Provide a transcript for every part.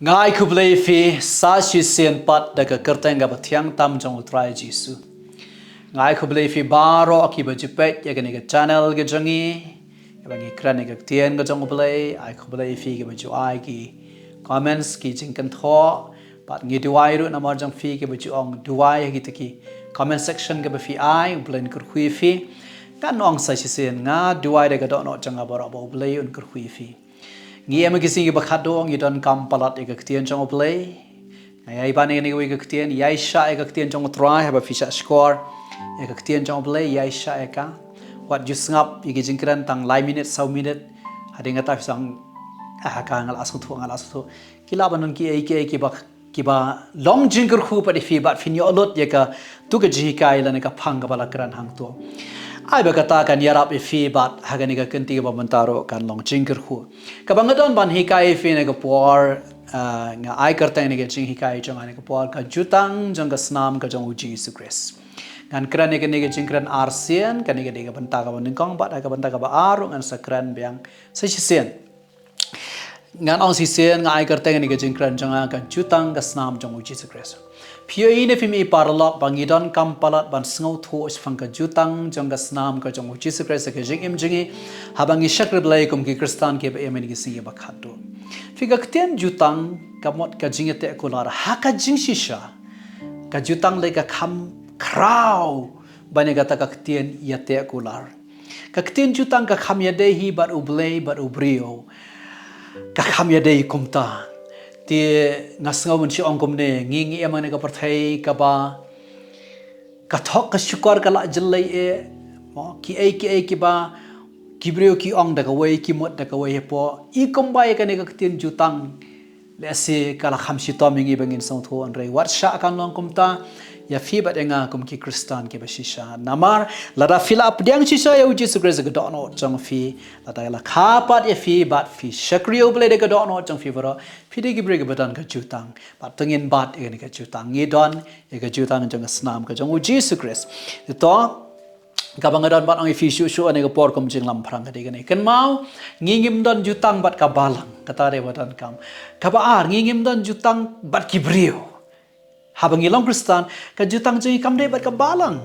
Ngai ku BLEI fi sa shi sien pat da ka kerteng ga bathyang tam jong U Trai Jisu. Ngai ku BLEI fi baro aki ba jipet ya ga channel ga jongi ya ba kran ga tien ga jong BLEI ai ku BLEI fi ga ju ai ki comments ki jing kan tho pat ngi duai ru namar jong fi ga ju ong duai gi taki comment section ga ba fi ai BLEI kur hui fi kan ong sa shi sien nga duai da ga do no jang ba ro BLEI un kur hui fi ngi em gi singi bakhat do ngi don kam palat e gaktian jong BLEI ai ban ngi ngi gaktian yai sha e gaktian jong trai haba fisha score e gaktian jong BLEI yai sha e ka wat just ngap igi jingkran tang lai minute sau minute hadinga ta sang ka ngal asu thu kila banon ki ba long jingker khu pa di fi bat finyo lot ye ka tu ka ji kai la ne ka phang ka bala kran hang to ai ba kata kan yarap e fi bat hagani ka kenti ba mentaro kan long jingker khu ka bangadon ban hi kai fi ne ka por nga ai karta ne ka jing hi kai jong ne ka por ka jutang jong ka snam ka jong U Jisu Christ ngan kran ne ka jingkran arsian kan ne ka benta ka ban kong bat ka benta ka ba aru ngan sakran biang sa sien ngan ong sisen nga ai karta ne ka jingkran jong ka jutang ka snam jong U Jisu Christ Pio ini fimi paralog bangidon kampalat ban sngau thu isfang ka jutang jong ka snam ka jong U Jisu Christ ka jing im jingi habangi shakr BLEI kum ki kristan ke ba emen gi singi ba khatu figa ktien jutang kamot ka jingete kular ha ka jing shisha ka jutang le ka kham kraw bane ga ta ka ktien yate kular ka ktien jutang ka kham yade hi bat u BLEI bat u brio ka kham yade kumta ti ngasngau mun si ongkom ne ngi emane ka pyrthei kaba ka thok ka syukar ka la jellai e mo ki ba kibrio ki ong da ka wei ki mot da ka wei po I kombai ka ne ka tin jutang le se kala kham si to mingi bangin song tho an rei wat sha kan long kumta ya fi bat enga kum ki kristan ke basisha namar lada fill up diang shisha ya U Jisu Christ ga dono jong fi lada la khapat ya fi bat fi shakrio BLEI de ga dono jong fi baro fi de gibre ga badan ka jutang bat tengin bat e ga jutang ngi don e ga jutang jong snam ka jong U Jisu Christ to ka bangadon bat ang fi shu ane ga por kom jing lam phrang ga de ga ne kan mau ngingim don jutang bat ka balang kata de badan kam ka ba ar ngingim don jutang bat kibrio habangilong kristan ka jutang jungi kamdei bat ka balang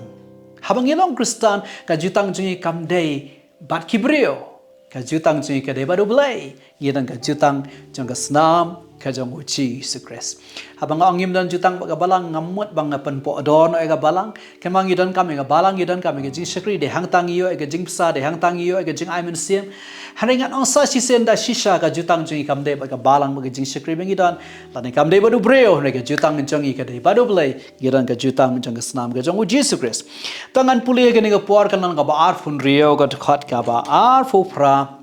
habangilong kristan ka jutang jungi kamdei bat kibrio ka jutang jungi ka de baru BLEI ngidang ka jutang jong ka snam ka jong U Jisu Christ habang angim dan jutang ba ka balang ngamut bang pen po don e ka balang kemang ngidon kam e ka balang ngidon kam e jing shakri de hang tang yo e ka jing psa de hang tang yo e ka jing aimen sim haringan ong sa sisen da shisha ka jutang jungi kamdei bat ka balang ba ka jing shakri bang ngidon lan kamdei baru breo ne ka jutang jungi ka de baru BLEI ngidon ka jutang jong ka snam ka jong U Jisu Christ tangan puli ka ne ka por kan ka ba ar fun rio ka khat ka ba ar fu pra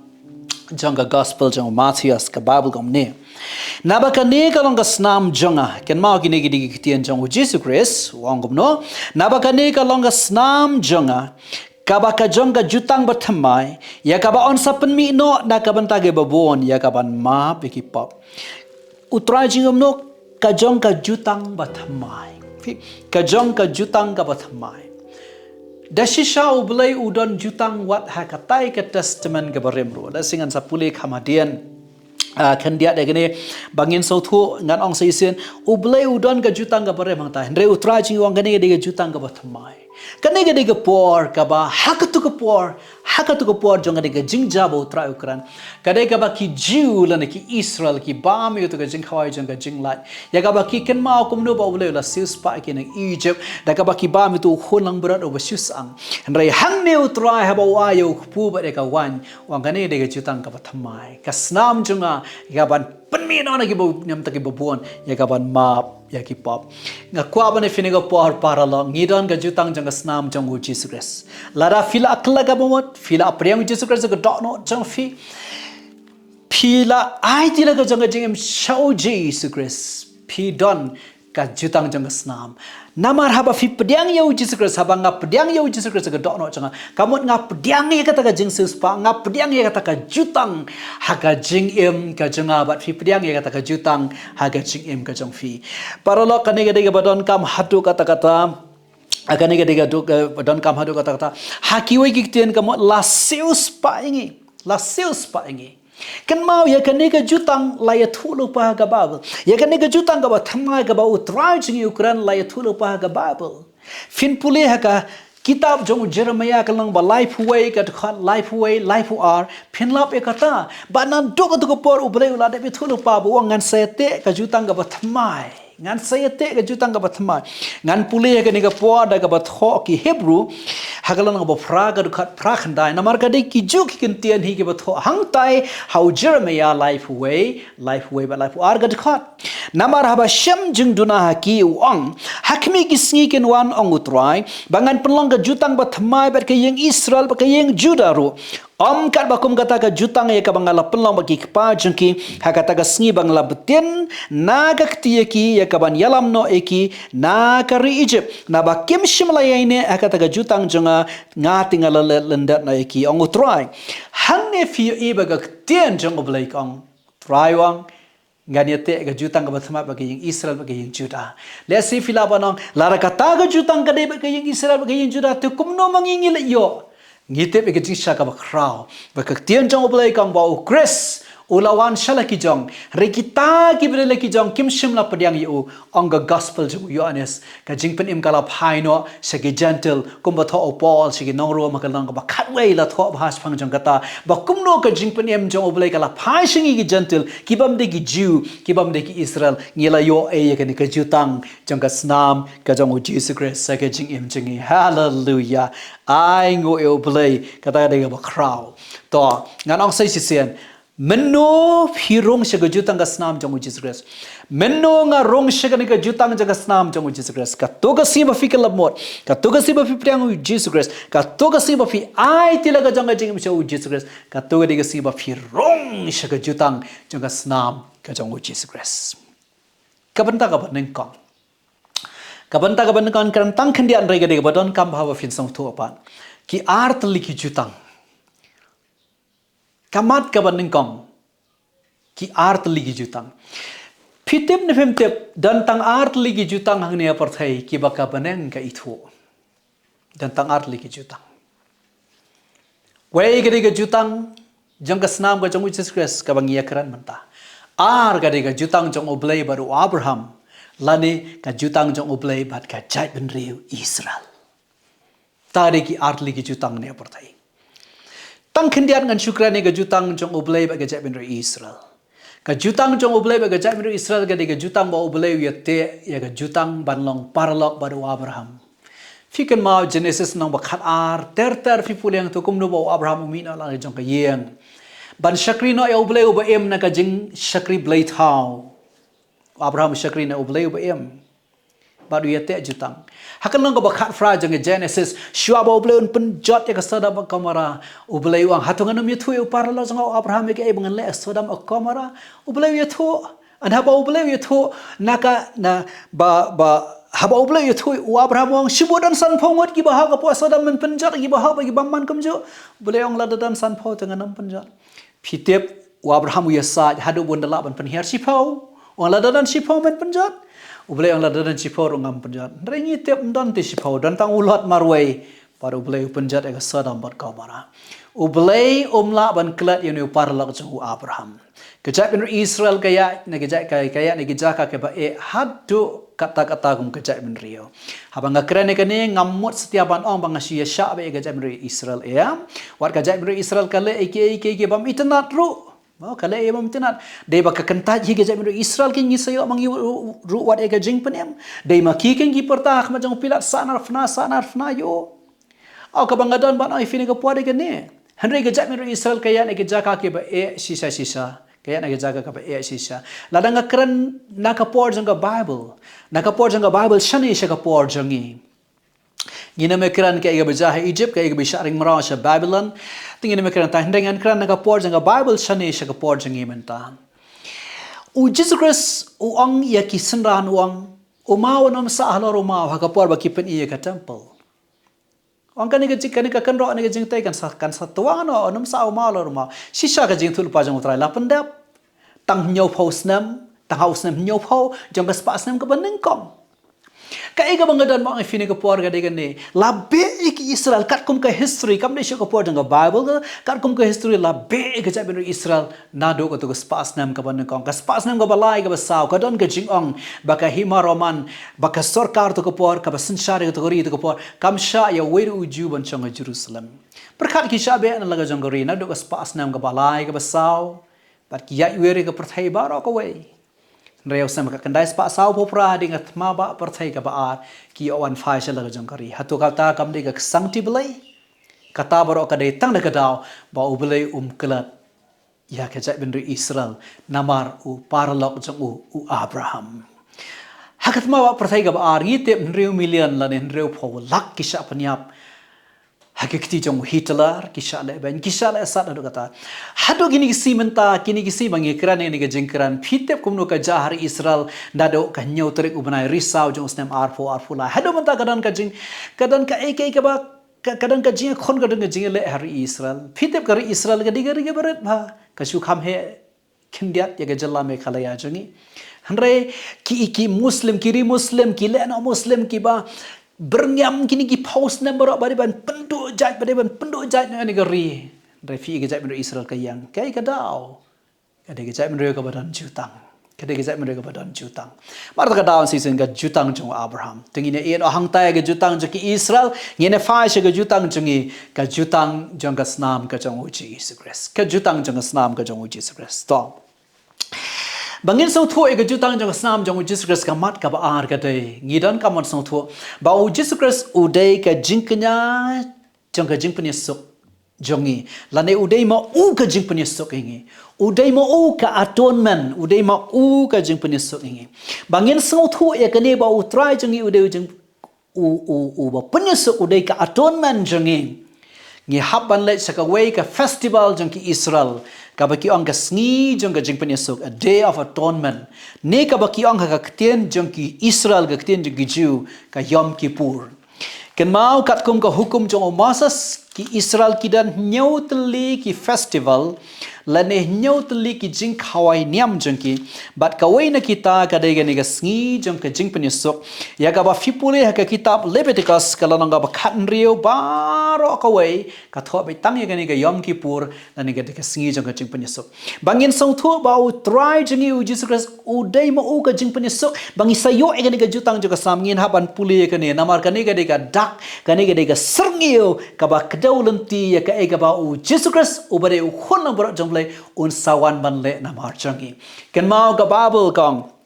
jong ka gospel jong Matthias ka bible kom ne nabakane ka long ka snam jonga ken mau ki ne gi digi tien jong U Jisu Christ wang kom no nabakane ka long ka snam jonga kaba ka jong ka jutang bathymmai ya kaba on sa penmi no na ka banta ge babon ya ka ban ma piki pop U Trai jingom no ka jong ka jutang bathymmai ka jong ka jutang ka bathymmai dashisha u BLEI udon jutang wat hakatai ka testament ka baremro da singan sa puli khamadian kan dia de gene bangin so thu ngan ong seisen u BLEI udon ka jutang ka barem hang ta hendre U Trai jing wang gane de jutang ka bathymmai kane ga de ka por ka ba hakatu ka por jong de ka jingja bo U Trai ukran kade ka ba ki Jew la ne ki Israel ki ba mi to ka jing khawai jong ka jing lat ya ka ba ki ken ma kum no ba BLEI la sis pa ki ne Egypt da ka ba ki ba mi tu khonlang berat o basus ang hendre hang ne U Trai ha ba wa yo pu ba de ka wan wang gane de ka jutang ka bathymmai ka snam jonga ya ban penmi no na ki bo nyam ta ki bo buon ya ka ban map ya ki pop nga kwa bane finigo por paralo ngidon ga jutang jang snam jong U Jisu Christ lara fila akla ga bomot fila apriang U Jisu Christ ga do no jong fila ai tila ga jong jing shau Jisu Christ pi don ka jutang jang snam namar haba fi pediang ya U Jisu Christ haba nga pediang ya U Jisu Christ ga do no jang kamot nga pediang ya kata ga jing sus pa nga pediang ya kata ka jutang haga jing im ka jang bat fi pediang ya kata ka jutang haga jing im ka jong fi paralo kane ga badon kam hatu kata akane ga badon kam hatu kata hakiwe ki tien kamot la seus pa ingi Kan mau ya kan nega jutang laya thulu pa ga Bible. Ya kan nega jutang ga thymmai ga U Trai jingi Ukraine laya thulu pa ga Bible. Fin puli ha ka kitab jong Jeremiah ka lang ba life way ka khat life way life are pynlong e kata ba nan do ka por ubre ula de thulu pa bu ngan sete ka jutang ga thymmai. Ngan sayate ka jutang ka bathymmai ngan puli ka ni ka po da ka batho ki Hebrew hagalan ka fra ka khat pra khandai namar ka de ki ju ki kintian hi ki batho hang tai how Jeremiah life way ba life ar ka khat namar haba shem jingduna ha ki ong khmih ki sngi ken wan ong U Trai bangan pynlong ka jutang bathymmai ba ka ïing Israel ba ka ïing Judah ro kat bakum kata ka jutang ya ka bangala pynlong bagi kpa jengki ha kata ka sngi bangala betin na ka ktieki ya ka ban yalam no eki na ka ri Egypt na ba kim shimlayaine ha kata ka jutang jonga nga tingala lendat na eki ong U Trai hanne fi e ba ka ktien jong BLEI ong Trai wang ganete ka jutang ka bathymmai bagi ïing Israel bagi ïing Judah lesi fila banong lara kata ka jutang ka de bagi ïing Israel bagi ïing Judah tu kumno mangingil yo ngitip ke jisha ka bakraw bakaktian jong BLEI kang bau Chris ulawan shala ki jong rekita ki bele ki jong kim shimla padyang yu ong ga gospel ju Yohanes ka jingpen im kala phaino segi gentle kumba tho Paul segi nongro makalang ka khatwei la tho bhas phang jong kata bakumno ka jingpen im jong BLEI kala phai singi ki gentle kibam de ki Jew kibam de ki Israel ngila yo e ka ni ka jutang jong ka SNAM ka jong U Jisu Christ sa ka jing im jingi hallelujah ai ngo e BLEI kata de ka bakraw to ngan ong sai sisen Menno hirong siya jutang ka SNAM jong U Jisu Christ. Menno nga rong siya ka jutang jong ka SNAM jong U Jisu Christ. Katuga siba fi kalabot. Katuga siba fi priang U Jisu Christ. Katuga siba fi ay tilaga jong ka jing siya U Jisu Christ. Katuga diga siba fi rong siya ka jutang jong ka SNAM ka jong U Jisu Christ. Kabanta ka ba nengkong? Kabanta ka ba nengkong karantang kendian rega diga badon kam bahawa fin sang tu apan. Ki art liki jutang. Kamat ka ningkong ki art ligi jutang fitip ne femtip dan tang art ligi jutang hang ne pyrthei ki baka baneng ka ithu dan tang art ligi jutang wei gade ga jutang jong ka SNAM ka jong U Jisu Christ ka bang yakran manta ar gade ga jutang jong BLEI baru Abraham lani ka jutang jong BLEI bat ka jai ben riu Israel tare ki art ligi jutang ne pyrthei tang kendian ngan syukran ni ka jutang jong BLEI ba gajak ben Israel ka jutang jong BLEI ba gajak ben Israel ga de ka jutang ba BLEI ya te ya ka jutang banlong parlok baru Abraham fikan ma Genesis nang ba khat ar ter fi puliang tu kum no ba Abraham umina la jong ka ïing ban shakri no ya BLEI ba em na ka jing shakri BLEI thau Abraham shakri na BLEI ba em baru ya te jutang hakan lang ka ba khat fra jong Genesis shua ba BLEI un penjot ya ka sadam kamera BLEI wang hatungan um yathu u parlo jong Abraham ke bangan le sadam kamera BLEI yathu an haba BLEI yathu naka na ba haba BLEI yathu u Abraham wang shibudan san phongot ki ba ha ka po sadam men penjot ki ba ha ba ki bamman kamjo BLEI wang ladadan san pho tangan am penjot pitep u Abraham ya sa hadu bundala ban penhiar sipau wang ladadan sipau men penjot BLEI ang ladadan sipau ngam penjat rengi tep dan ti sipau dan tang ulat marway para BLEI penjat ega sadam bat kamara BLEI umla ban klat yunu parlak jong Abraham kejap ben Israel kaya ne gejaka ke ba e hadu kata-kata kum kejap ben rio habang ngakrane kane ngamut setiap ban ong bang asia sya ba kejap ben Israel ya wat kejap ben Israel kale ke bam internet ru mau kale e bam tinat dei baka kentaj hi gejak min Israel kin ngisayo mang ru wat e gajing penem dei maki kin gi pertah ma jong pilat sanar fna yo au ka bangadan ban ai fini ka puade gane hanre gejak min Israel kaya ne gejaka ke ba e sisa kaya ne gejaka ka ba e sisa ladang kran nakapor jong ka Bible shani sha ka por jongi Gina mekran ke iga bejahe Egypt ke iga bisharing mara sa Babylon tingin mekran ta hendengan kran naga por janga Bible shani sa ka por jangi menta U Jisu Christ u ang ya kisenran uang umaw nam sa halor umaw ha ka por ba kipen iya ka temple ang kani ka kanro ani ka jingtai kan sa tuang no nam sa umaw lor umaw sisa ka jing tul pa jang utrai la pendap tang nyau phau SNAM tang hau SNAM nyau phau jang ka spa SNAM ka baneng kong Kai ka bangadan mo ang fini ka por ka degani. Labe ki Israel kat kum ka history kam ne ka por jang Bible kat kum ka history labe ka jabin Israel nado ka to spas nam ka ban kong ka spas nam ka balai ka basaw ka don ka jingong baka hima roman baka sarkar to ka por ka basinshari to gori to ka por kam sha ya weru uju ban chang Jerusalem. Perkat ki sha be an laga jang gori nado ka spas nam ka balai ka basaw bat ki ya weri ka pyrthei baro ka we. Reo sama ka kandai spa saw popra dingat maba pyrthei ka baar ki awan fai sha laga jang gori hatu kata kam de ka sangti BLEI kata baro ka dei tang ka daw ba u BLEI kelat ya ka jai bin Israel namar u paralok jang u Abraham hakat maba pyrthei ka baar ngite reu million lan reu pho lak ki sha panyap hakikti jong Hitler kisah le ben kisah le sat adu kata hado gini kisi menta kini kisi bangi keran ini ke jengkeran pitep kumno ka jahar Israel dado ka nyau terik ubanai risau jong SNAM arfo la hado menta kadan ka jing kadan ka ek ka ba kadan ka jing khon kadan ka jing le hari Israel pitep ka Israel ka digari ka barat ba ka su kham he kindiat ya ka jalla me khalaya jongi hanre ki muslim kiri muslim ki le na muslim ki ba bernyam kini ki paus number bari ban penduk jat ni gari refi ke jat men Israel ka yang kai ka daw kade ke jat men ka badan jutang kade ke jat men ka badan jutang mar ka daw season ka jutang jong Abraham tingine en hang tai ke jutang jong ki Israel ngene fa she ke jutang jongi ka jutang jong ka SNAM ka jong U Jisu ka jutang jong ka SNAM ka jong U Jisu to bangin so thu ega jutang jong SNAM jong U Jisu ka mat ka baar ka dei ngidan ka mon so thu ba U Jisu u dei ka jingknya jong ka jingpnya sok jongi lane u dei ma u ka jingpnya sok ingi u dei ma u ka atonement u dei ma u ka jingpnya sok ingi bangin so thu e ka ne ba U Trai jongi u dei jing u ba pnya sok u dei ka atonement jongi ngi haban le saka way ka festival jong ki Israel ka baki ong ka sngi jong ka jingpan yesuk a day of atonement ne ka baki ong ka ktien jong ki Israel ka ktien jong ki Jew ka Yom Kippur ken mau kat kum ka hukum jong masas ki Israel kidan nyotli ki festival lane nyotli ki jing khawai niam jong ki bat ka way na kita ka dei ga sngi jong ka jingpan yesuk ya ka ba fipule ha ka kitab Leviticus ka lanang ga ba khan rio baro ka way ka tho be tang ya ga Yom Kippur lane ga ka sngi jong ka jingpan yesuk bangin song tho ba U Trai jong U Jisu u dei ma u ka jingpan yesuk bangi sayo e ga jutang jong ka samngin haban pule ka ne namar ka ne ga dak ka ne ga serngio ka ba kedaulanti ya ka e ga ba U Jisu u bare u khon na bro jong un sawan ban le namar changi ken mau ka Bible kong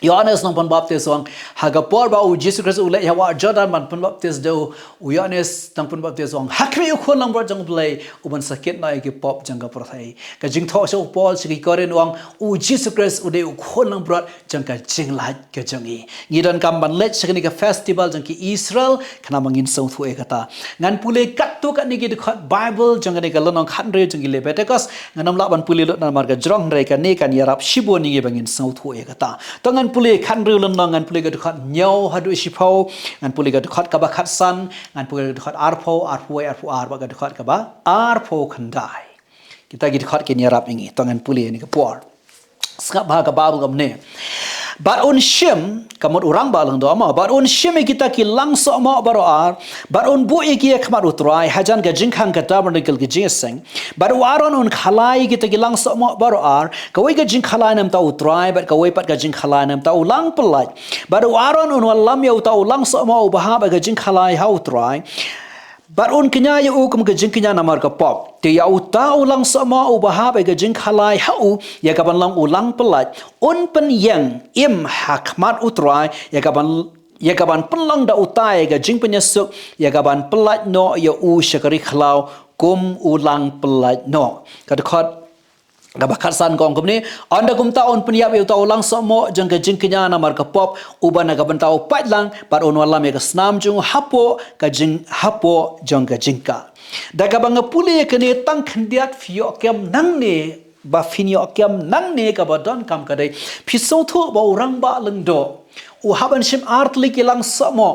Yohanes nang panbaptis wang hagapor ba U Jisu u le hawa Jordan man panbaptis do u Yohanes nang panbaptis wang khmih khon lang bro jong BLEI uban sakit na ki pop jang ka pyrthei ka jing tho so Paul si koren wang U Jisu u de u khon lang bro jang ka jing lai ka jangi ngidan kam ban le sakni ka festival jang ki Israel kana mangin so thu e kata ngan pule kat tu kat ni ki khot Bible jang ka lonong khan re jang ki Leviticus nganam la ban pule lo na mar ka jrong re ka ne kan yarap shibo ni bangin so thu e kata to ngan pule khan ru lon ngan pule ga khot nyau hadu shipho ngan pule ga khot ka ba khat san ngan pule ga khot arpho ar ba ga khot ka ba arpho khandai kita gi khot ke nyarap ingi to ngan pule ni ka por skap ba ka Bible gam ne bar un shem kamot urang balang do ama bar un shem kita ki langso ma baroar bar un bu ki khmar U Trai hajan ga jingkhang ka tabernacle ki jingseng bar waron un khalai kita ki langso ma baroar kawai ga jing khalai nam ta U Trai bar kawai pat ga jing khalai nam ta ulang pelai bar waron un walam ya ta langso ma bahaba ga jing khalai ha U Trai bar un kenya ya kum ga jing kenya namar ka pop te ya uta ulang sama bahab ga jing khalai hau ya ka ban lang ulang pelat un pen yang im hakmat U Trai ya ka ban pynlong da utai ga jing penyesuk ya ka ban pelat no ya u syakari khlau kum ulang pelat no ka dekat gabakat san kong kumni anda kum taun peniap eu tau lang samo jang ka jing kenya namar ka pop uban ga ban tau pat lang par on walam ya ka SNAM jung hapo ka jing hapo jang ka jingka daga bang pule ka ne tang khandiat fio kem nang ne ba finio kem nang ne ka badon kam ka dai phiso thu ba urang ba leng do u haban shim artli ki lang samo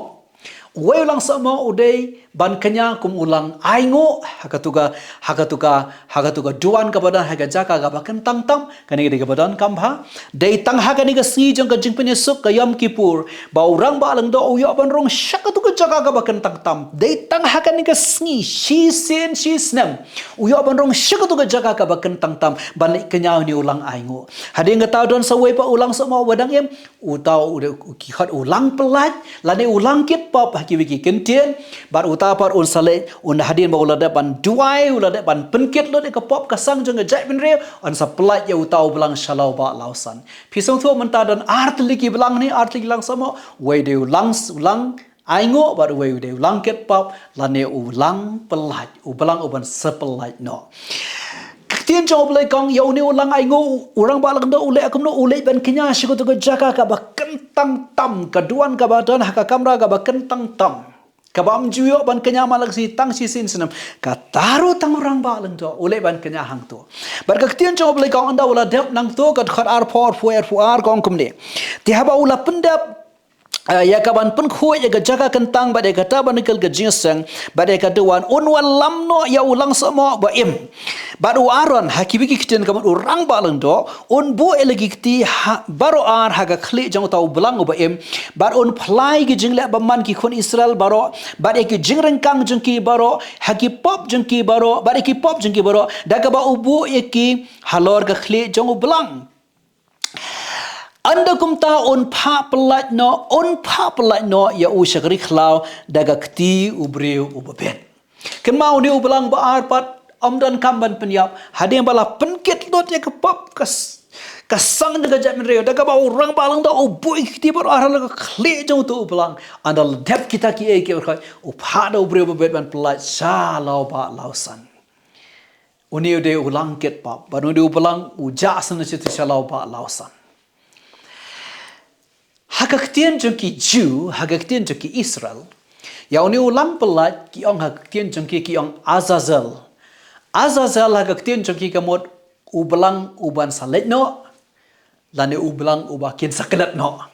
Way lang sama uday ban kenya kum ulang aingo hakatuka duan kabadan haga jaka gaba kentang tam kani ge kabadan kambha dei tang haga ni ga si jong ka jingpenya suk ka yom kipur ba urang ba lang do uyo ban rong shakatuka jaka gaba kentang tam dei tang haga ni ga sngi shi sen shi snam uyo ban rong shakatuka jaka gaba kentang tam ban kenya ni ulang aingo hading ga taw don sawai pa ulang sama wadang em utau ki khat ulang pelat lane ulang kit pop haki wiki kentien bar utapar un sale un hadin ba ulada ban duai ulada ban penkit lo de ka pop ka sang jong jai ben re an sa pelat ya utau belang shalau ba lausan pisong thu menta dan art liki belang ni art liki lang sama wei de ulang aingo bar wei de ulang kit pop lane ulang pelat ubelang uban sepelat no Tien jawab lagi kong ya uni ulang aingo orang balang do ule akum no ule ban kenya shigo to jaka ka ba kentang tam kaduan ka ba dan haka kamera ka ba kentang tam ka ba amjuyo ban kenya malag si tang si sin senam ka taru tang orang balang do ule ban kenya hang to bar ka tien jawab lagi kong anda ula dep nang to ka khat ar for kong kumne ti haba ula pendap ya kaban pun khuy ya jaga kentang badai kata banikal ke jingseng badai kata wan unwan lamno ya ulang sama ba im baru aron hakibiki kiten kaman orang balang do un bu elegi kti baru ar haga khli jang tau belang ba im bar un phlai gi jingle ba man ki khun Israel baro badai ki jingreng kang jengki baro haki pop jengki baro badai ki pop jengki baro daga ba ubu eki halor ga khli jang belang anda kumta on pa pelat no ya usyakri khlau daga kti ubreu ubaben ken mau ni ubelang ba arpat amdan kamban penyap hading bala penkit lot ya kepap kasang daga jamin reo daga ba orang balang da ubui kti bar arala ka khli jong tu ubelang anda dep kita ki e ke berkai upha da ubreu ubaben ban pelat salau ba lausan uni de ulang ket pap banu de ubelang uja sana situ salau ba lausan Hagaktian jengki Jew, hagaktian jengki Israel. Ya uni ulang pelat kiong hagaktian jengki kiong Azazel. Azazel hagaktian jengki kamot ubelang uban salet no, lane ubelang ubakin sakelat no.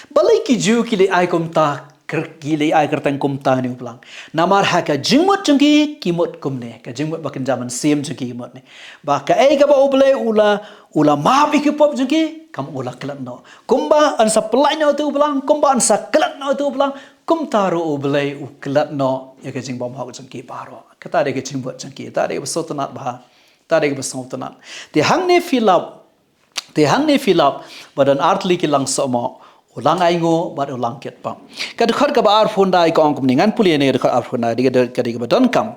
Balai ki Jew kili ai kumta kili ai kertang kumta ni ubelang. Namar haka jingmot jengki kimot kumne, ka jingmot bakin zaman sim jengki kimot ni. Baka ai ka ba uble ula maaf ikipop jengki kam ula kelat no kumba an sa pelai no tu belang kumba an sa kelat no tu belang kum taru ublei u kelat no ya ke jing bom hok jengki baro kata de ke jing bot jengki ta de besotanat bah ta de besotanat ti hang ne filap badan artli ki lang somo ulang aingo bad ulang ket pam kad khar ka bar phone dai ko angkum ningan pulia ne khar ar phone dai ka de badon kam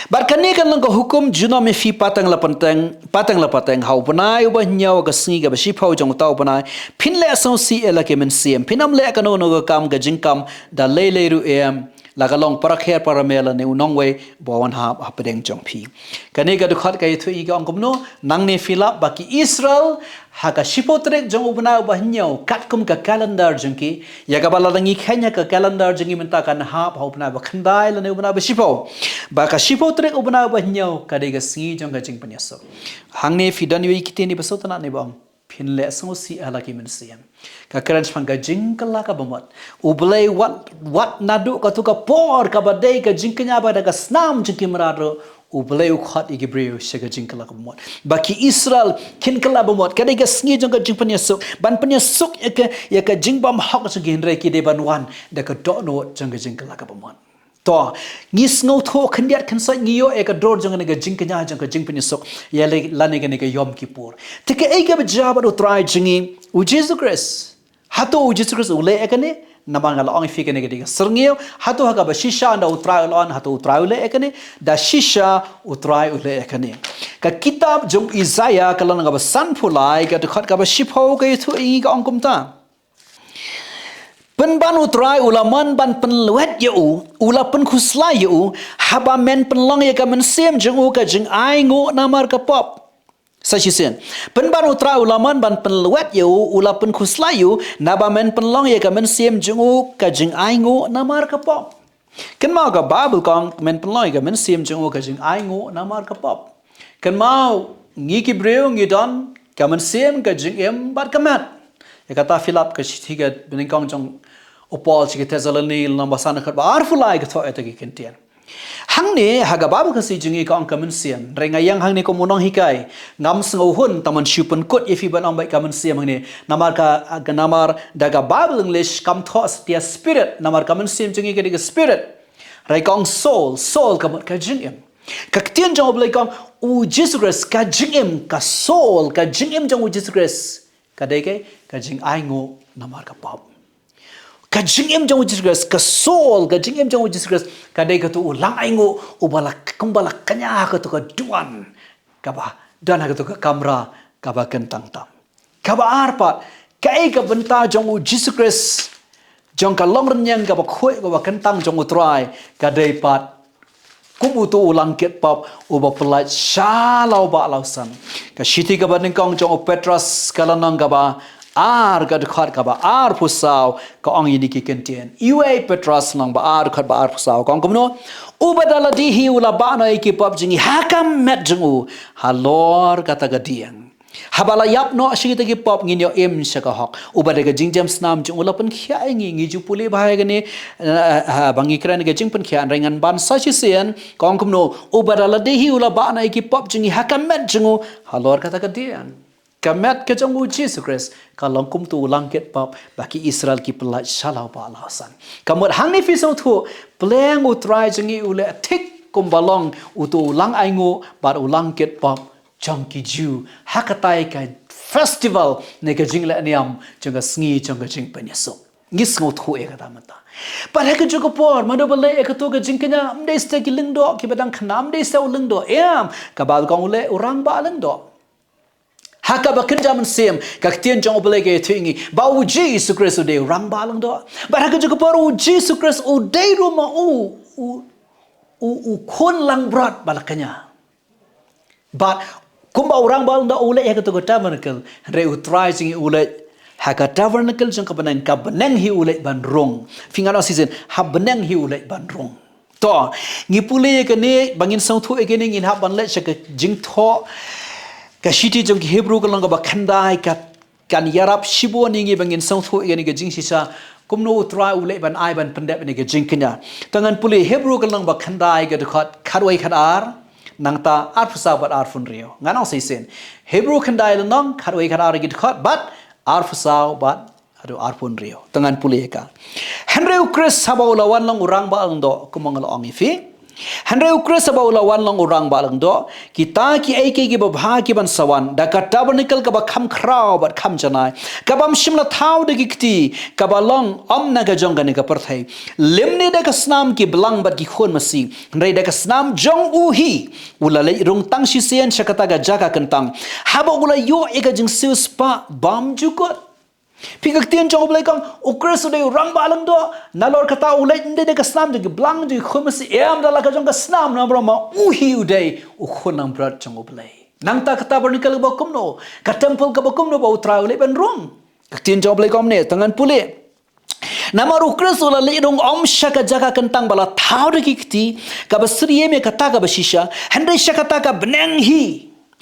bar kani kan lang ko hukum juno me fi patang la patang hau banai ba nyaw ga sngi ga shi phau jong taw banai phin le so si ela ke men sim phinam le ka no ga kam ga jing kam da le ru em la ga long parakher paramela ne unong we bawan ha apedeng jong phi kani ga dukhat ka ithu i ga angkum no nang ne filap baki Israel haka shipotrek jong ubna ubahnyau katkum ka calendar jengki ya ka balalangi khanya ka calendar jengi menta kan ha bhaupna ba khandai lane ubna ba shipo ba ka shipotrek ubna ubahnyau ka de ga singi jong ga jing panyaso hangne fidan wi kiteni basotana ne bang phinle so si ala ki men siam ka kran phanga jing kala ka bamot ublei what nadu ka tu ka por ka badai ka jingknya ba da ka snam jingki mararo ublei ukhat igi breu shega jingkala ka bamot baki Israel kin kala bamot ka de ga sngi jong ka jing panyasuk ban panyasuk ya ka jingbam hok so ginre ki de banwan da ka do no jong ka jingkala ka bamot to ngis ngau tho khandiat khansai ngiyo e ka dor jong ne ga jingknya jong ka jing panyasuk ya le lane ga ne ga yom kipur tike e ga jaba do try jingi U Jisu Christ hato U Jisu Christ ule ekane namang ala ong fike ne ga diga serngio hato haga ba shisha anda utrai on hato utrai ule ekane da shisha utrai ule ekane ka kitab jong Isaiah kala nga ba san phulai ka khat ka ba shipho ka ithu i ga ong kumta pen ban utrai ulaman ban pen luet yu ula pen khusla yu haba men pen long ya ka men sem jong u ka jing ai ngo namar ka pop sasisen pen ban utrai ulaman ban pen luet yu ula pen khusla yu naba men pen long ya ka men sem jong u ka jing ai ngo namar ka pop ken ma ka bible kong men pen long ya ka men sem jong u ka jing ai ngo namar ka pop ken ma ngi ki breu ngi don ka men sem ka jing em bat ka mat ya kata Philip ka thiga bening kong jong Upol chiki tezalani lamba sana khat ba arfulai ka tho etagi kentian. Hang ni haga babu kasi jungi ka ang kamen siam renga yang hang ni ko munong hikai ngam sngo hun taman shupun kut ifi ban ang bai kamen siam hang ni namar ka namar daga Bible English kam tho stia spirit namar kamen siam jungi ka diga spirit rai kong soul kamut ka jingim ka ktien jong oblai kong U Jisu Christ ka jingim ka soul ka jingim jong U Jisu Christ ka deke ka jing ai ngo namar ka pop ka jingim jong U Jisu Christ ka soul ka jingim jong U Jisu Christ ka deke tu ulang ai ngo ubalak kumbalak kanya ka tu ka duan ka ba dan ka tu ka kamera ka ba kentang tam ka ba arpat ka ai ka benta jong U Jisu Christ jong ka long renyang ka ba khoi ka ba kentang jong U Trai ka dei pat kubu tu ulang ket pop uba pelat shalau ba lausan ka shiti ka ba ningkong jong U Petrus kalanang ka ba ar ka dekat ka ba ar pusau ka ong ini ki kentien iwe Petrus lang ba ar khat ba ar pusau kong kumno uba dala di hi ula ba na ki pop jingi hakam met jungu halor kata gadiang habala yap no shigita ki pop nginyo em shaka hok uba daga jingjam snam jung ula pen khya ngi ju puli bahai gani bangi kran ga jing pen khya rengan ban sa chi sen kong kumno uba dala di hi ula ba na ki pop jingi hakam met jungu halor kata gadiang kamet ke jong U Jisu Christ kalong kum tu ulang ket pop baki Israel ki pelat shalau ba lausan kamut hang ni fisau tu pleng U Trai jengi ule tik kum balong utu ulang aingu bar ulang ket pop jong ki ju hakatai ka festival ne ke jing le niam jong sngi jong jing penyeso ngis ngo thu e kata mata par ha ke jong por mano bale e ka to ke jing kenya mde ste ki lingdo ki badang khnam de ste lingdo em ka bal kong ule urang ba lingdo haka ba kenja men sem ka tien jong oblege tingi ba U Jisu Christ de rang balang do ba haka jong por U Jisu Christ u de ruma u kun lang brat balakanya but kumba urang balang do ule haka to tabernacle re U Trai jingi ule haka tabernacle jong ka banang ka banang hi ule ban rong fingano season ha banang hi ule ban rong to ngipule ke ne bangin sang thu again in ha ban le shaka jing tho ka shiti jong HEBRU ka lang ba khandai ka kan yarap shibo ningi bangin sang thu yani ga jing sisa kumno U Trai ule ban ai ban pandep ni ga jing kenya tangan puli HEBRU ka lang ba khandai ga dekhat kharwai khadar nangta ar phusa bat ar fun rio ngano seisen HEBRU khandai lang kharwai khadar gi dekhat bat ar phusa bat adu ar fun rio tangan puli ka henry Chris sabaw lawan lang urang ba ang do kumangal ong ifi Henry Ukres about one long urang balang do kita ki ai ki babha ki ban sawan da ka tabernacle ka ba kham khrao bat kham janai ka bam shimla thau de gikti ka ba long om na ga jong ga ne ka pyrthei limne da ka snam ki blang bat ki khon masi rei da ka snam jong u hi ula le rung tang shi sen shakata ga jaga kentang haba ula yo e ga jing sus pa bam jukot Pigak tian jong oblai kang ukres udah orang balang do nalor kata ulai inde de kasnam de blang de khumasi em dala ka jong kasnam na brama uhi udai ukhunam brat jong oblai nangta kata bernikal ba kumno ka temple ka ba kumno ba utra ulai ban rong kak tian jong oblai kom ne tangan pule Namar ukres ula le rong om shaka jaga kentang bala thau de kikti ka basriye me kata ka bashisha handai shaka ta ka benang hi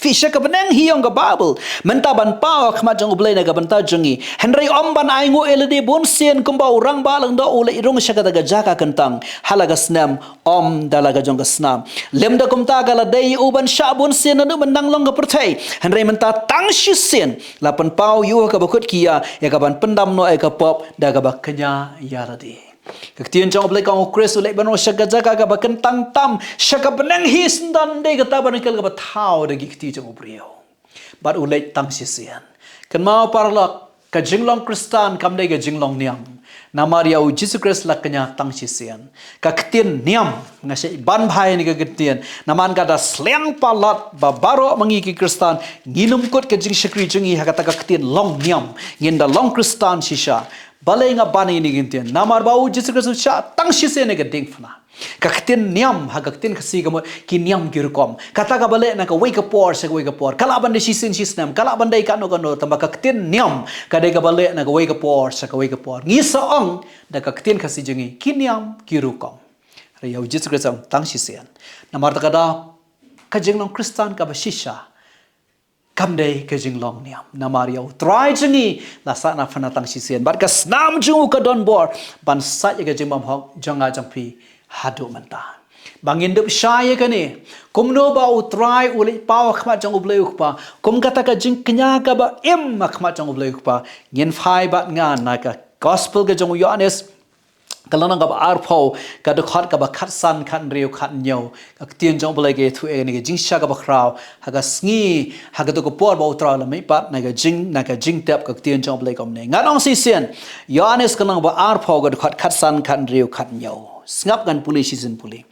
Fisha ka benang hiyong ka Bible. Menta ban pao khmat jong ublay na ka banta jongi. Henry omban aingo elede bon sien kumba urang balang do ule irong siya kataga jaka kentang. Halaga SNAM om dalaga jong ka SNAM. Lemda kumta gala day uban sya bon sien na menang long ka pyrthei. Henry menta tang shi sien. Lapan pao yuha ka bakut kia. Ya ka ban pendam no ay ka pop. Daga bak kanya yaradi. Kaktian jong oblay kang ukres ulay bano shaka jaga ka bakentang tam shaka benang his dan de kata banikal ka bathaw de gikti jong obriyo bat ulay tang sisian kan mau parlak ka jinglong kristan kam de ga jinglong niam namar ya U Jisu Christ lakanya tang sisian kaktian niam ngase ban bhai ni ka gitian naman ka da sleng palat babaro mangi ki kristan nginum kot ka jing shakri jingi hakata kaktian long niam nginda long kristan shisha balai nga bani ni gintian namar ba U Jisu Christ sha tang shise ne ga ding fna kaktin niam ha kaktin khasi ga ki niam girkom kata ka balai na ka wake up or sa wake up or kala ban de shisin shisnam kala ban dai ka no tamba kaktin niam ka de ga balai na ka wake up or sa ka wake up or ngi sa ong da kaktin khasi jingi ki niam girukom re U Jisu Christ tang shisen namar ta ka da ka jingnong kristan ka ba shisha kam dei ke jinglong niam namar ya U Trai jengi la sa na phana tang sisen bat ka SNAM jung ka don bor ban sa ye ke jing bam hok jonga jangpi hadu manta bangin dup shay ke ni kumno ba U Trai uli paw khmat jang ublei ukpa kum kata ka jing knya ka ba im khmat jang ublei ukpa ngin phai bat ngan na ka gospel ke jong Yohanes kalau nang kaba arpau kada khat kaba khat san khat riu khat nyau ak tien jong bolai ge thu e ni ge jingsha kaba khrau haga sngi haga to ko por ba utra la mai pat na ga jing tap ka tien jong bolai kom ne nganong si sen Yohanes kalau ba arpau kada khat san khat riu khat nyau ngap kan puli season puli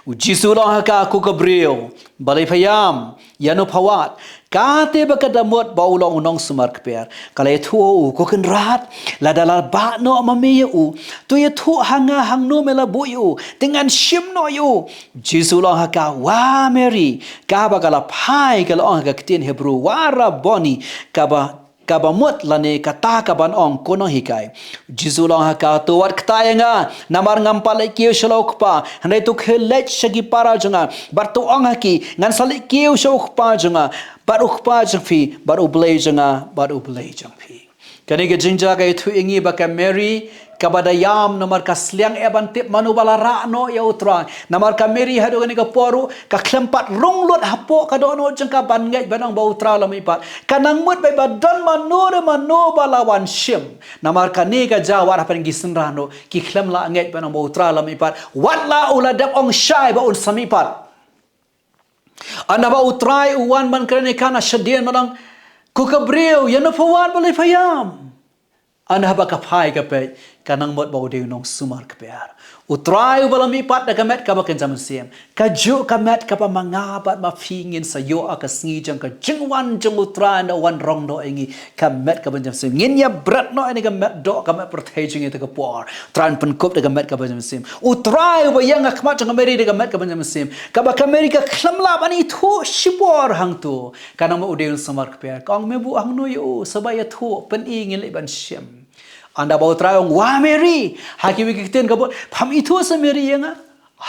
U Jisu la ka ku ka brio balai phayam yanu phawat kate bakada mot baulong unong sumar kper kala thu u ko kan rat la dala ba no mami u tu ye thu hanga hangno mela bu u dengan shim no yu Jisu la ka wa Mary ka ba kala phai kala ong ka tin HEBRU wara boni kaba mut lane kata kaban ong kono hikai Jisu long ka to wat kta nga namar ngam pale kiu shalok pa hanai tu khelech shagi para junga bar to ong haki ngan sali kiu shok pa junga bar ukpa jangfi bar ublei jangfi kani ge jingja ga thu ingi ba ka Mary kabada yam namar ka sliang eban tip manu bala ra no ya U Trai namar ka Mary hadu gani ka poru ka klempat runglut hapo ka dono jengka ban ngai banang ba U Trai lamai pat kanang mut bai badan mano bala wan shem namar ka ni ka jawar hapan gisin rano ki klem la ngai banang ba U Trai lamai pat wat la uladap ong shai ba un sami pat anda ba U Trai uwan ban krene kana shadien manang ku ka breu ya no fawan boleh fayam anda ba ka phai ka pe kanang mot bau de nong sumar kper U Trai balami pat da kamet ka ba kan zaman sem ka ju kamet ka pa manga pat ma fingin sa yo aka sngi jang ka jingwan jung U Trai no wan rong no ingi kamet ka ban jam sem ngin ya brat no ani kamet do kamet pyrthei jing ta ka por tran pen kop da kamet ka ban jam sem U Trai ba yang khmat jang meri da kamet ka ban jam sem ka ba Amerika khlamla bani thu shipor hang tu kanang mo de sumar kper kong me bu hang no yo sabaya thu pen ingin le ban shem anda bau traung wa Mary haki wikiten kabot pham ithu sa Mary yanga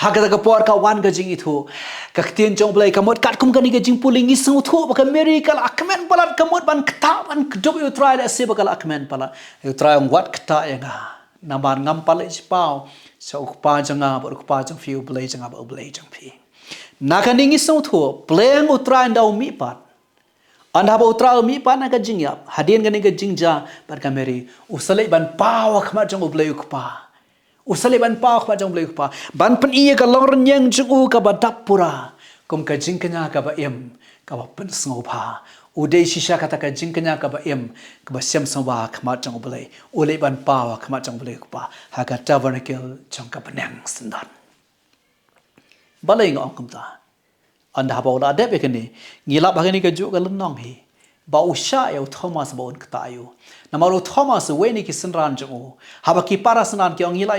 hakata ka por ka wan ga jing ithu kakten jong blai kamot kat kum kani ga jing puling isung thu ba Mary kal akmen palat kamot ban kta ban kdob U Trai la se ba kal akmen pala U Traung wat kta yanga namar ngam pala ispau sa ukpa janga ba ukpa jang fiu blai janga ba blai jang phi nakani isung thu pleng U Trai ndau mi pat anda ba U Trai mi pa na ka jingyap hadien gani ka jingja par ka Mary usalai ban paw khma jang ublei ukpa usalai ban paw khma jang ublei ukpa ban pen iya ka long renyang jung ka ba dapura kum ka jingkanya ka ba em ka ba pen sngopa udai shisha kata ka jingkanya ka ba em ka ba sem sawa khma jang ublei ulai ban paw khma jang ublei ukpa ha ka tabernacle jang ka penang sendan balai ngong kumta anda ba ula dep ekeni ngilap bagani ka ju ka lenong hi ba usha ya Thomas ba un ktayu namaru Thomas we ni ki senran ju haba ki para senan ki ngila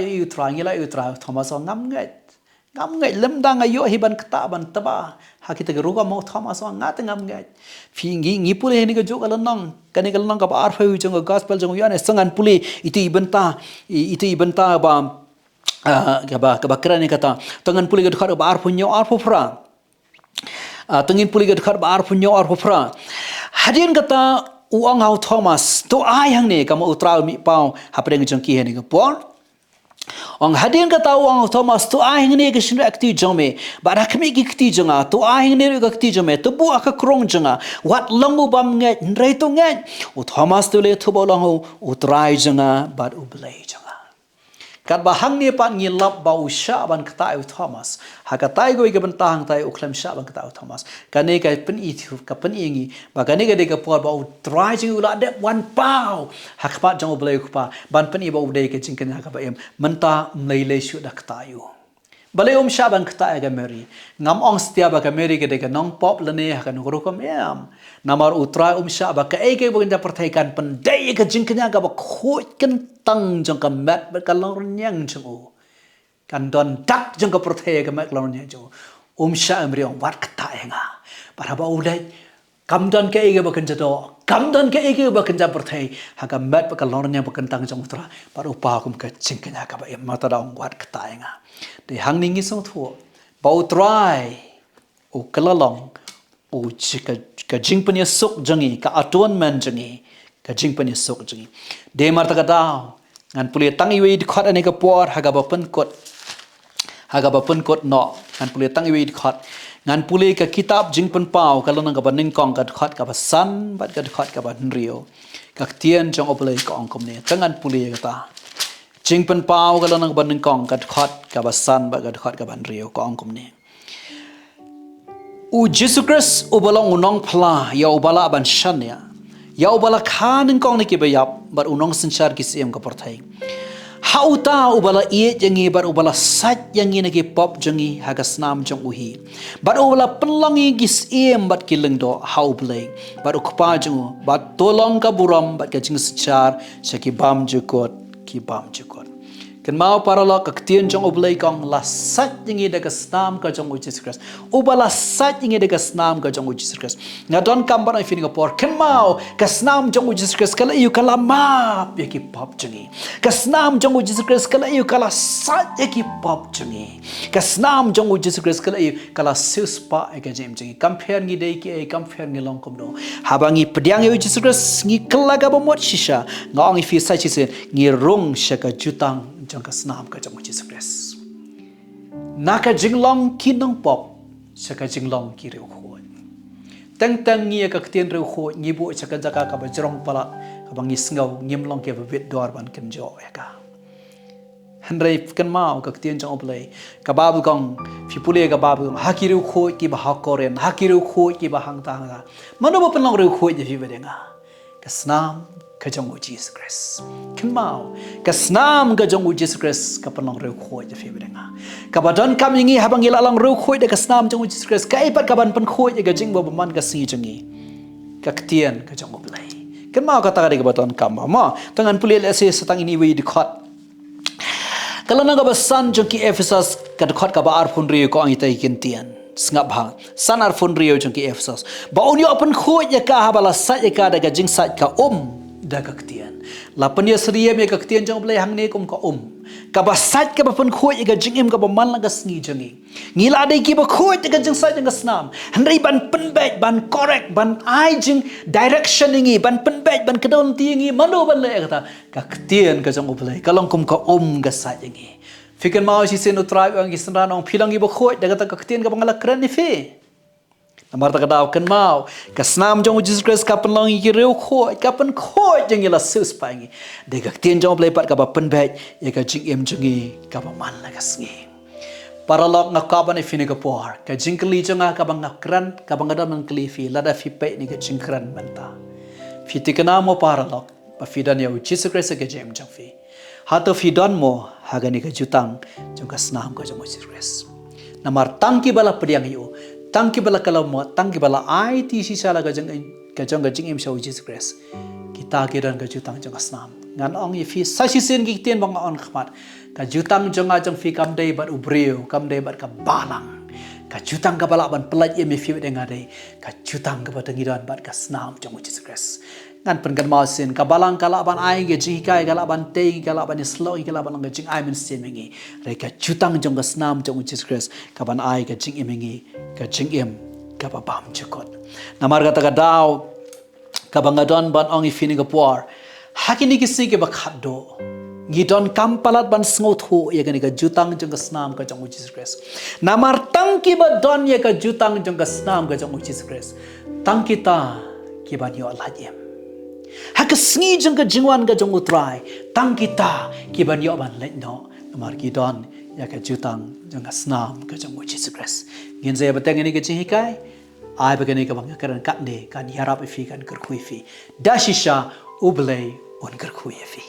U Trai Thomas ngam ngai lem dang ayo hi ban kta ban taba hakita ka ruga mo Thomas ngat ngam ngai fi ngi pule ni ka ju ka lenong kani ka lenong ka ba arfa yu jong gospel jong yana sangan pule itu ibenta ba ka ba krani kata tangan pule ka khar ba arfu nyo arfu fra tengin puli ga dekat bar punyo ar pufra hadin kata uang hau Thomas to ayang ne kama U Trai mi pau hapre ngeng ki he ne por ong hadin kata uang hau Thomas to ayang ne ke shin akti jome bara khmih ki kti jonga to ayang ne ga kti jome to bu aka krong jonga wat longu bam nge rei to nge U Thomas to le thu bolong U Trai jonga bat u BLEI jonga kat bahang ni pat ngilap bau sha ban kata U Thomas hakatai goi ke bentang tai uklam sha ban kata U Thomas kane ka pen I thu ka pen ingi ba kane ga de ka por bau try jing ula de wan pau hakpat jong BLEI pa ban pen I bau de ke jingkanya ka ba em menta mlei shu da kata yu balai sha ban kata ga Mary ngam ong stia ba ka Mary ga de ka nong pop lene ha ka no ro kom em namar U Trai sha ba ka ege bo nda perthai kan pen de ka jingkanya ka ba khoi kan tang jong ka mat ba ka long nyang jong kan don dak jong ka perthai ka mat long nyang jong sha amri ong wat kata nga para ba ulai kam don ka ege ba kan jado kam don ka ege ba kan ja perthai ha ka mat ba ka long nyang ba kan tang jong tra par upa kum ka jingkanya ka ba em mata da ong wat kata nga de hang ningi song thu ba U Trai o kalalong ka jing punya sok jengi ka atonement jengi ka jing punya sok jengi de mar ta daw ngan puli tang iwi di khot ani ka por haga ba pen kot no ngan puli tang iwi di khot ngan puli ka kitab jing pen pau ka lonang ka ba ning kong ka khot ka ba san bat ka khot ka ba rio ka tien jong oblei ka ong kom ne tangan puli ka ta jing pen pau ka lonang ba ning kong ka khot ka ba san bat ka khot ka ba rio ka ong kom ne U Jisu ubalong unong pla ya ubala ban shan ya ubala khanin kong ni ki bayap bar unong senchar ki sim ka pyrthei hauta ubala ie jangi bar ubala sat yangi na ki pop jangi haga snam jong uhi bar ubala penlangi ki sim bat ki lengdo hau blei bar ukpa jong bat tolong ka buram bat ka jing senchar shaki bam jukot ki bam jukot kan mau para lo ka tien jong oblei kong la sat yangi da ka snam ka jong Jesus Christ ubala sat yangi da ka snam ka jong Jesus Christ nga don kambar ai feeling por kan mau ka snam jong Jesus Christ kala yu kala map ya ki pop jangi ka snam jong Jesus Christ kala yu kala sat ya ki pop jangi ka snam jong Jesus Christ kala yu kala sus pa e ka jem jangi compare ngi dei ki e compare ngi long kom do habangi pediang yu Jesus Christ ngi kala ga ba mot shisha ngong fi sa chi se ngi rong shaka jutang jong ka snam ka jong Jesus Christ naka jinglong kinong pop saka jinglong ki reu khoi tang ngi ka ktien reu khoi ngi bu saka jaka ka ba jrong pala ka bang isngau ngim long ke ba bit dor ban kan jo ya ka hanrei kan mau ka ktien jong oblei ka babu kong fi pule ka babu ha ki reu khoi ki ba ha koren ha ki reu khoi ki ba hang ta nga mano ba penlong reu khoi je fi ba denga ka snam ka jong Jesus Christ kan mau ka snam ka jong Jesus Christ ka penlong reu khoi je fi ba denga ka badan kam ngi habang ila lang reu khoi de ka snam jong Jesus Christ ka ipat ka ban pen khoi je ka jing ba man ka si jangi ka ktien ka jong oblei kan mau ka ta ka de ka badan kam ma tangan puli le se satang ini wi di khot kalau naga basan jong ki Ephesus ka khot ka ba ar phun ri ko ang itai kin tian sngap ha san ar phun ri jong ki Ephesus ba on yo pen khoi je ka habala sa je ka da ka jing sa ka da ka ktien la pen ye sriye me ka ktien jong oblei hang ne kum ka ka ba sat ka ba pen khoi ga jing im ka ba man la ga sngi jangi ngila dei ki ba khoi ga jing sat ga snam handai ban pen bet ban correct ban ai jing direction ngi ban pen bet ban kadon ti ngi mano ban le ka ka ktien ka jong oblei ka long kum ka ga sat ngi fikan mau si seno tribe ang isra nong philang gi ba khoi da ka ktien ka bangala kran ni fe Namar ta kadaw kan mau ka snam jong Jesus Christ ka penlong ki reu khoi ka pen khoi jeng ila sus pa ngi de ka tien jong play pat ka ba pen bet ye ka jing em jong ka ba man la ka sngi para lok nga ka ba ni fini ka por ka jing kli jong ka ba nga kran ka ba ngada man kli fi la da fi pe ni ka jing kran manta fi tikana mo para lok pa fi dan ye Jesus Christ ka jem jong fi ha to fi don mo ha ga ni ka jutang jong ka snam ka jong Jesus Christ namar tang ki bala pediang yu tangki bala kalau mo tangki bala ai ti si sala ga jang ga jing im shau Jesus Christ kita ke dan ga jutang jang snam ngan ong i fi sa si sen gi tien bang on khmat ka jutang jang a jang fi kam dei bat ubreu kam dei bat ka balang ka jutang ka bala ban pelat ye me fi de ngadei ka jutang ka batangi dan bat ka snam jang Jesus Christ ngan pen kan mau sin ka balang kala ban ai ge ji kai kala ban tei kala ban slow kala ban ga jing ai men sin mengi re ka jutang jang ga snam jang Jesus Christ ka ban ai ga jing mengi ka jing im ka ba bam chukot namar kata ka daw ka bangadon ban ong ifini ka por hakini ki si ke ba khaddo ngidon kampalat ban sngot ho ye ka ni ka jutang jang ka snam ka jang Jesus Christ namar tang ki ba don ye ka jutang jang ka snam ka jang Jesus Christ tang kita ki ban yo lajim hak sngi jang ka jingwan ka jang U Trai tang kita ki ban yo ban let no namar ki don ya ka jutang jang ka snam ka jang Jesus Christ ngin saya batang ini ke cihikai ai bagani ka bang karan kat ne kan yarap fi kan KHYRKHU fi dashisha ublei on KHYRKHU fi